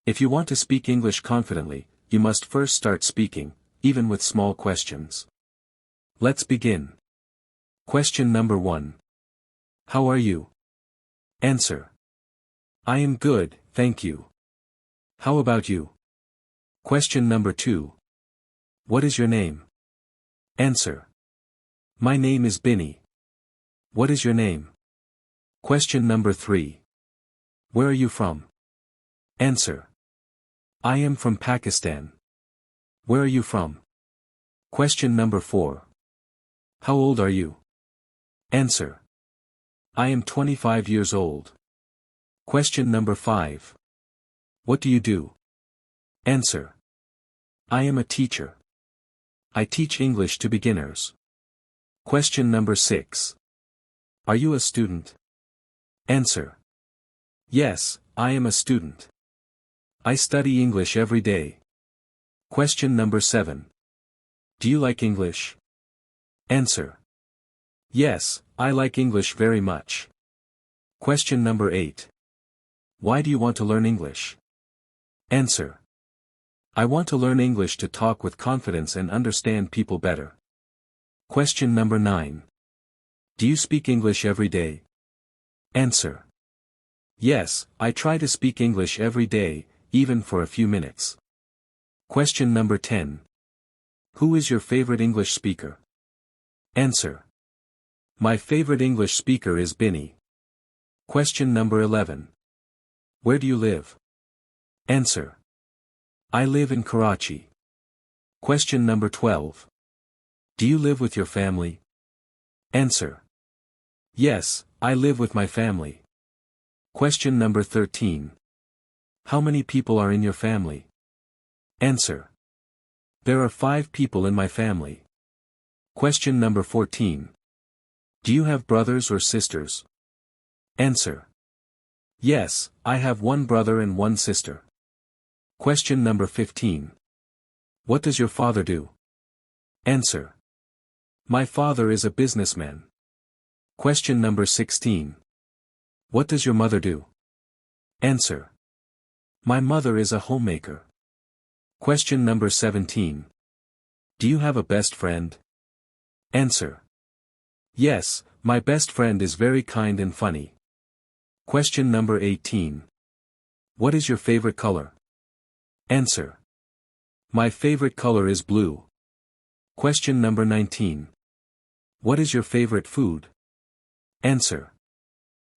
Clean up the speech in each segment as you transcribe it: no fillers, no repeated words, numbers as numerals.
If you want to speak English confidently, you must first start speaking, even with small questions. Let's begin. Question number 1. How are you? Answer. I am good, thank you. How about you? Question number 2. What is your name? Answer. My name is Bini. What is your name? Question number 3. Where are you from? Answer. I am from Pakistan. Where are you from? Question number 4. How old are you? Answer. I am 25 years old. Question number 5. What do you do? Answer. I am a teacher. I teach English to beginners. Question number 6. Are you a student? Answer. Yes, I am a student. I study English every day. Question number 7. Do you like English? Answer. Yes, I like English very much. Question number 8. Why do you want to learn English? Answer. I want to learn English to talk with confidence and understand people better. Question number 9. Do you speak English every day? Answer. Yes, I try to speak English every day, even for a few minutes. Question number 10. Who is your favorite English speaker? Answer. My favorite English speaker is Bini. Question number 11. Where do you live? Answer. I live in Karachi. Question number 12. Do you live with your family? Answer. Yes, I live with my family. Question number 13. How many people are in your family? Answer. There are 5 people in my family. Question number 14. Do you have brothers or sisters? Answer. Yes, I have 1 brother and 1 sister. Question number 15. What does your father do? Answer. My father is a businessman. Question number 16. What does your mother do? Answer. My mother is a homemaker. Question number 17. Do you have a best friend? Answer. Yes, my best friend is very kind and funny. Question number 18. What is your favorite color? Answer. My favorite color is blue. Question number 19. What is your favorite food? Answer.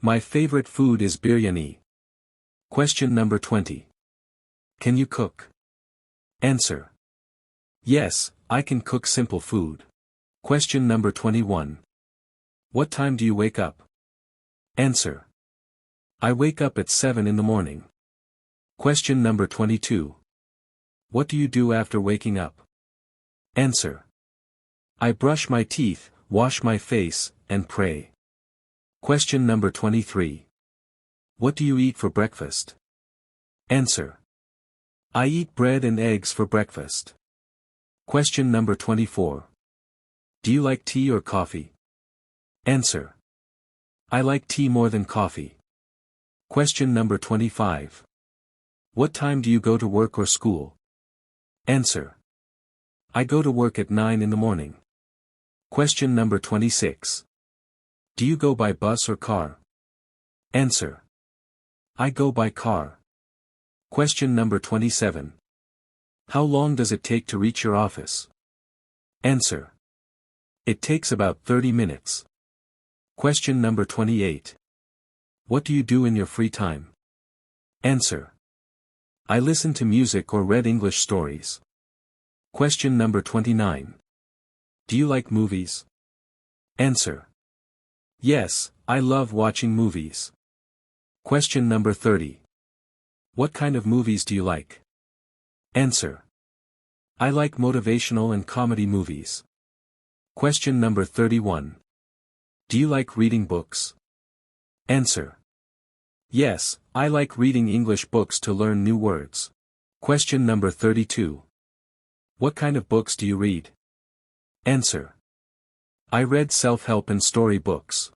My favorite food is biryani. Question number 20. Can you cook? Answer. Yes, I can cook simple food. Question number 21. What time do you wake up? Answer. I wake up at 7 in the morning. Question number 22. What do you do after waking up? Answer. I brush my teeth, wash my face, and pray. Question number 23. What do you eat for breakfast? Answer. I eat bread and eggs for breakfast. Question number 24. Do you like tea or coffee? Answer. I like tea more than coffee. Question number 25. What time do you go to work or school? Answer. I go to work at 9 in the morning. Question number 26. Do you go by bus or car? Answer. I go by car. Question number 27. How long does it take to reach your office? Answer. It takes about 30 minutes. Question number 28. What do you do in your free time? Answer. I listen to music or read English stories. Question number 29. Do you like movies? Answer. Yes, I love watching movies. Question number 30. What kind of movies do you like? Answer. I like motivational and comedy movies. Question number 31. Do you like reading books? Answer. Yes, I like reading English books to learn new words. Question number 32. What kind of books do you read? Answer. I read self-help and story books.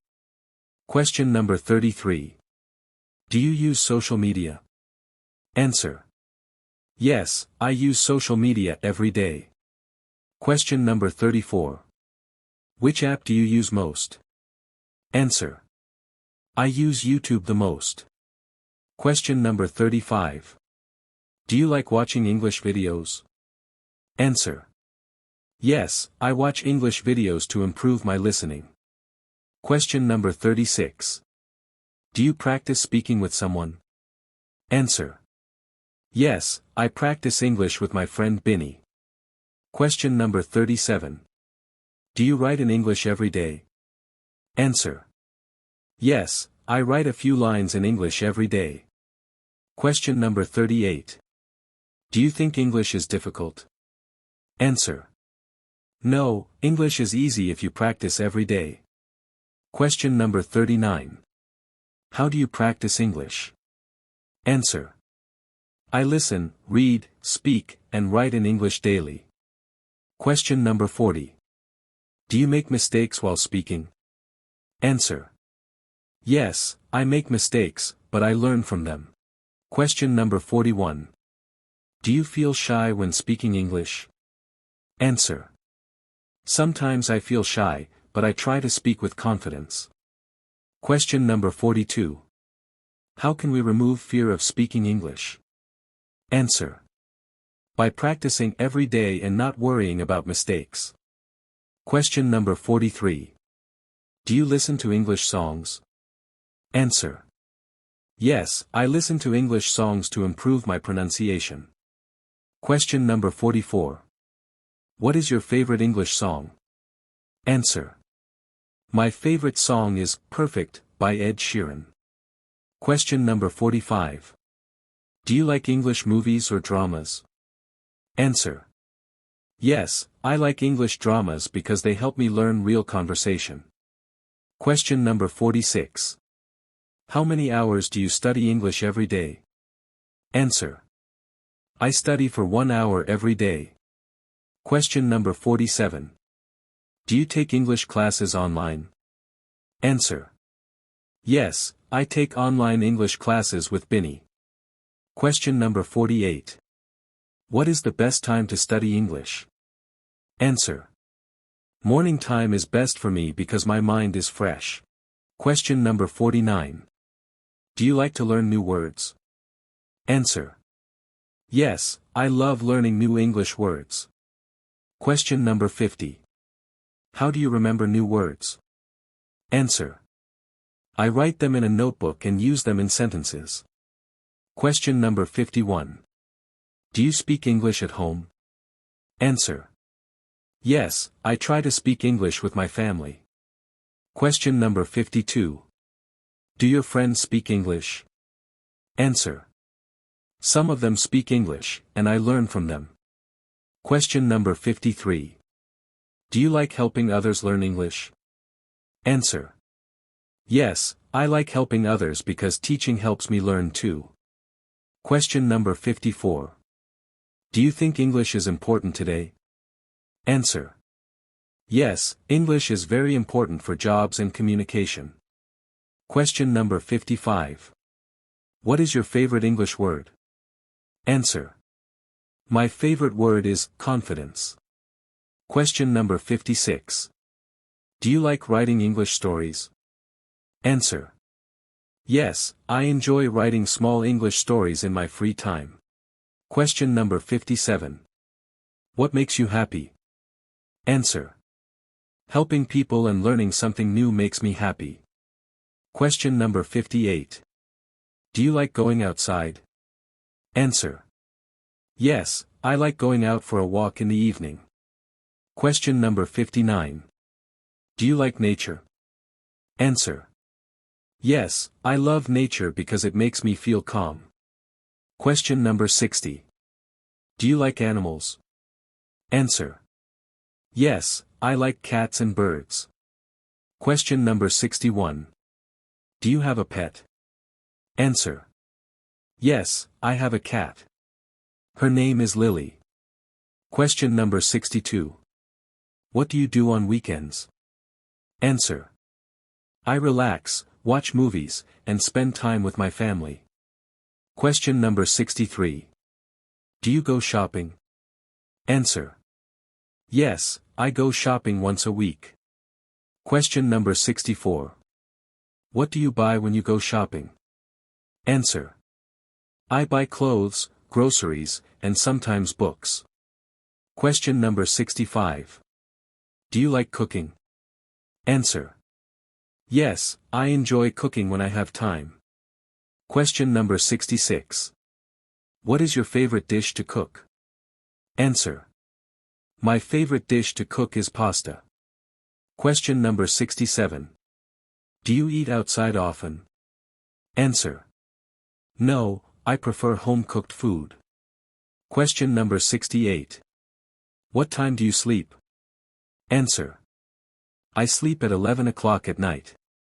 Question number 33. Do you use social media? Answer. Yes, I use social media every day. Question number 34. Which app do you use most? Answer. I use YouTube the most. Question number 35. Do you like watching English videos? Answer. Yes, I watch English videos to improve my listening. Question number 36. Do you practice speaking with someone? Answer. Yes, I practice English with my friend Bini. Question number 37. Do you write in English every day? Answer. Yes, I write a few lines in English every day. Question number 38. Do you think English is difficult? Answer. No, English is easy if you practice every day. Question number 39. How do you practice English? Answer. I listen, read, speak, and write in English daily. Question number 40. Do you make mistakes while speaking? Answer. Yes, I make mistakes, but I learn from them. Question number 41. Do you feel shy when speaking English? Answer. Sometimes I feel shy, but I try to speak with confidence. Question number 42. How can we remove fear of speaking English? Answer. By practicing every day and not worrying about mistakes. Question number 43. Do you listen to English songs? Answer. Yes, I listen to English songs to improve my pronunciation. Question number 44. What is your favorite English song? Answer. My favorite song is Perfect by Ed Sheeran. Question number 45. Do you like English movies or dramas? Answer. Yes, I like English dramas because they help me learn real conversation. Question number 46. How many hours do you study English every day? Answer. I study for 1 hour every day. Question number 47. Do you take English classes online? Answer. Yes, I take online English classes with Bini. Question number 48. What is the best time to study English? Answer. Morning time is best for me because my mind is fresh. Question number 49. Do you like to learn new words? Answer. Yes, I love learning new English words. Question number 50. How do you remember new words? Answer. I write them in a notebook and use them in sentences. Question number 51. Do you speak English at home? Answer. Yes, I try to speak English with my family. Question number 52. Do your friends speak English? Answer. Some of them speak English, and I learn from them. Question number 53. Do you like helping others learn English? Answer. Yes, I like helping others because teaching helps me learn too. Question number 54. Do you think English is important today? Answer. Yes, English is very important for jobs and communication. Question number 55. What is your favorite English word? Answer. My favorite word is confidence. Question number 56. Do you like writing English stories? Answer. Yes, I enjoy writing small English stories in my free time. Question number 57. What makes you happy? Answer. Helping people and learning something new makes me happy. Question number 58. Do you like going outside? Answer. Yes, I like going out for a walk in the evening. Question number 59. Do you like nature? Answer. Yes, I love nature because it makes me feel calm. Question number 60. Do you like animals? Answer. Yes, I like cats and birds. Question number 61. Do you have a pet? Answer. Yes, I have a cat. Her name is Lily. Question number 62. What do you do on weekends? Answer. I relax, watch movies, and spend time with my family. Question number 63. Do you go shopping? Answer. Yes, I go shopping once a week. Question number 64. What do you buy when you go shopping? Answer. I buy clothes, groceries, and sometimes books. Question number 65. Do you like cooking? Answer. Yes, I enjoy cooking when I have time. Question number 66. What is your favorite dish to cook? Answer. My favorite dish to cook is pasta. Question number 67. Do you eat outside often? Answer. No, I prefer home-cooked food. Question number 68. What time do you sleep? Answer. I sleep at 11 o'clock at night.